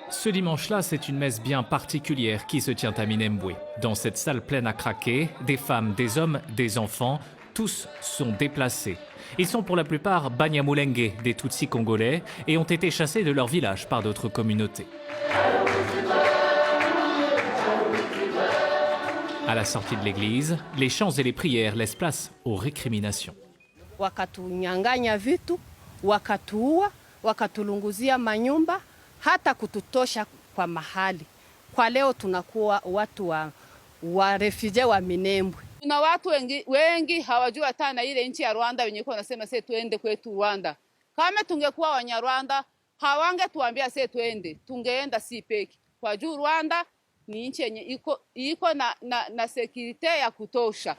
Ce dimanche-là, c'est une messe bien particulière qui se tient à Minembwe. Dans cette salle pleine à craquer, des femmes, des hommes, des enfants, tous sont déplacés. Ils sont pour la plupart Banyamulenge, des Tutsis congolais, et ont été chassés de leur village par d'autres communautés. À la sortie de l'église, les chants et les prières laissent place aux récriminations. Wakatunyanganya vitu, wakatuua, wakatulunguzia manyumba, hata kututosha kwa mahali. Kwa leo tunakuwa watu wa refugee wa Minembwe. Kuna watu wengi hawajua hata na ile nchi ya Rwanda wenye kwa nasema sasa tuende kwetu Rwanda. Kama tungekuwa Wanyarwanda, hawangetuambia sasa tuende. Tungeenda si peki. Kwa juu Rwanda ni nchi yenye iko na sécurité ya kutosha.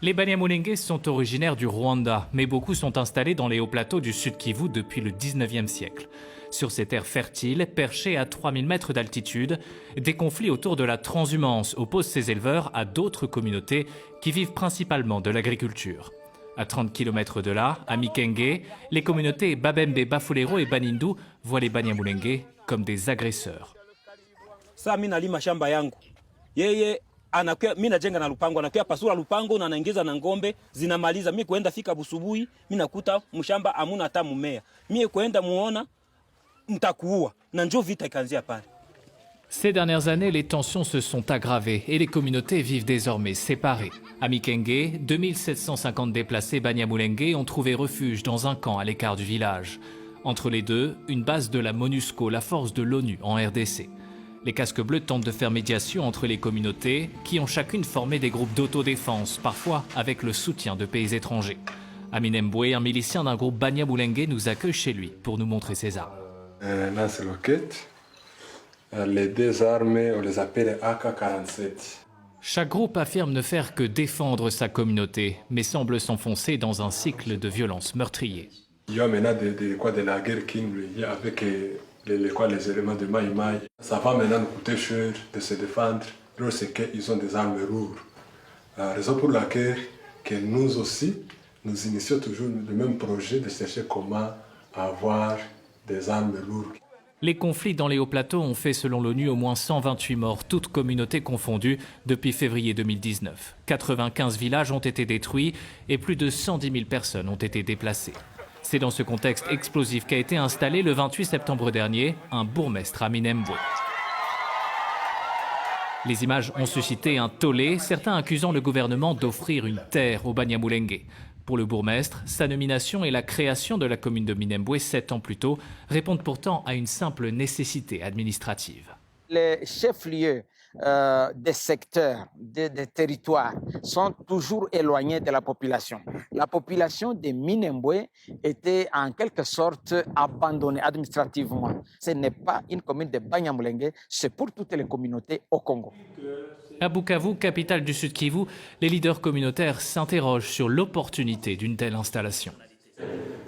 Les Banyamulenge sont originaires du Rwanda, mais beaucoup sont installés dans les hauts plateaux du Sud Kivu depuis le 19e siècle. Sur ces terres fertiles, perchées à 3000 mètres d'altitude, des conflits autour de la transhumance opposent ces éleveurs à d'autres communautés qui vivent principalement de l'agriculture. À 30 km de là, à Mikenge, les communautés Babembe, Bafulero et Banindu voient les Banyamulenge comme des agresseurs. Sasa mimi nalima shamba yangu. Yeye anakuwa mimi najenga na lupango, anakuwa pasura lupango na anaingiza na ngombe zinamaliza. Mimi kuenda fika busubuhi, mimi nakuta mshamba hamuna hata mmea. Mimi kuenda muona mtakuua na njoo vita ikaanzia pale. Ces dernières années, les tensions se sont aggravées et les communautés vivent désormais séparées. À Mikenge, 2750 déplacés Banyamulenge ont trouvé refuge dans un camp à l'écart du village. Entre les deux, une base de la MONUSCO, la force de l'ONU en RDC. Les casques bleus tentent de faire médiation entre les communautés qui ont chacune formé des groupes d'autodéfense, parfois avec le soutien de pays étrangers. À Minembwe, un milicien d'un groupe Banyamulenge nous accueille chez lui pour nous montrer ses armes. Là, c'est Loquette. Les deux armes, on les appelle AK-47. Chaque groupe affirme ne faire que défendre sa communauté, mais semble s'enfoncer dans un cycle de violence meurtrier. Il y a maintenant de la guerre qui nous lie avec les éléments de Maï Maï. Ça va maintenant nous coûter cher de se défendre lorsqu'ils ont des armes lourdes. Raison pour laquelle que nous aussi, nous initions toujours le même projet de chercher comment avoir des armes lourdes. Les conflits dans les hauts plateaux ont fait, selon l'ONU, au moins 128 morts, toutes communautés confondues, depuis février 2019. 95 villages ont été détruits et plus de 110 000 personnes ont été déplacées. C'est dans ce contexte explosif qu'a été installé le 28 septembre dernier un bourgmestre à Minembwe. Les images ont suscité un tollé, certains accusant le gouvernement d'offrir une terre aux Banyamulenge. Pour le bourgmestre, sa nomination et la création de la commune de Minembwe 7 ans plus tôt répondent pourtant à une simple nécessité administrative. Les chefs-lieux des secteurs, des territoires sont toujours éloignés de la population. La population de Minembwe était en quelque sorte abandonnée administrativement. Ce n'est pas une commune de Banyamulenge, c'est pour toutes les communautés au Congo. À Bukavu, capitale du Sud Kivu, les leaders communautaires s'interrogent sur l'opportunité d'une telle installation.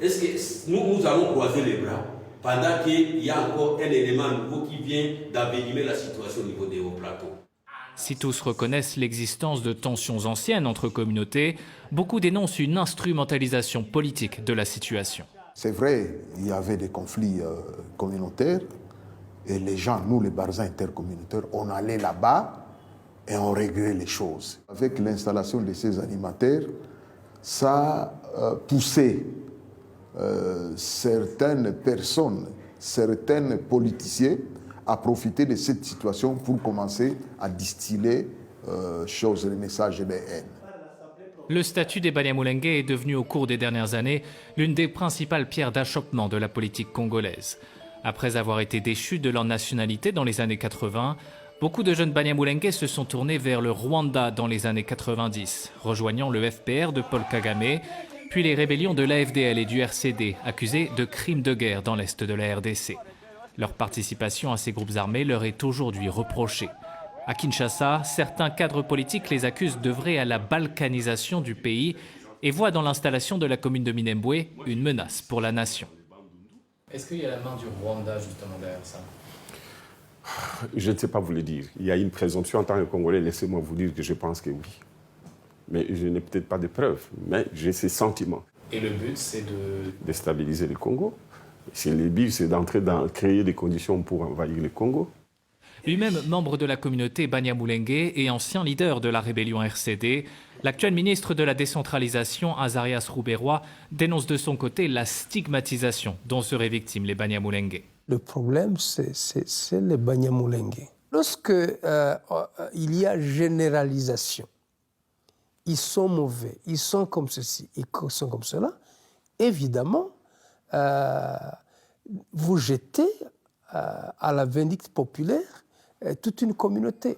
Est-ce que nous allons croiser les bras pendant qu'il y a encore un élément nouveau qui vient d'envenimer la situation au niveau des hauts plateaux? Si tous reconnaissent l'existence de tensions anciennes entre communautés, beaucoup dénoncent une instrumentalisation politique de la situation. C'est vrai, il y avait des conflits communautaires et les gens, nous les Barzans intercommunautaires, on allait là-bas et on réglait les choses. Avec l'installation de ces animateurs, ça a poussé certaines personnes, certains politiciens à profiter de cette situation pour commencer à distiller les messages de haine. Le statut des Banyamulenge est devenu au cours des dernières années l'une des principales pierres d'achoppement de la politique congolaise. Après avoir été déchus de leur nationalité dans les années 80, beaucoup de jeunes Banyamulenge se sont tournés vers le Rwanda dans les années 90, rejoignant le FPR de Paul Kagame, puis les rébellions de l'AFDL et du RCD, accusés de crimes de guerre dans l'est de la RDC. Leur participation à ces groupes armés leur est aujourd'hui reprochée. À Kinshasa, certains cadres politiques les accusent d'œuvrer à la balkanisation du pays et voient dans l'installation de la commune de Minembwe une menace pour la nation. Est-ce qu'il y a la main du Rwanda justement derrière ça? Je ne sais pas vous le dire. Il y a une présomption en tant que Congolais, laissez-moi vous dire que je pense que oui. Mais je n'ai peut-être pas de preuves, mais j'ai ces sentiments. Et le but, c'est de déstabiliser le Congo, Si le but, c'est d'entrer dans créer des conditions pour envahir le Congo. Lui-même membre de la communauté Banyamulenge et ancien leader de la rébellion RCD, l'actuel ministre de la décentralisation, Azarias Ruberwa, dénonce de son côté la stigmatisation dont seraient victimes les Banyamulenge. Le problème, c'est les Banyamulenge. Lorsque il y a généralisation, ils sont mauvais, ils sont comme ceci, ils sont comme cela, évidemment, vous jetez à la vindicte populaire toute une communauté.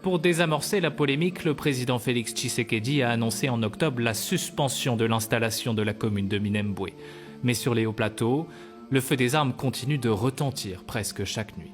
Pour désamorcer la polémique, le président Félix Tshisekedi a annoncé en octobre la suspension de l'installation de la commune de Minembwe. Mais sur les hauts plateaux, le feu des armes continue de retentir presque chaque nuit.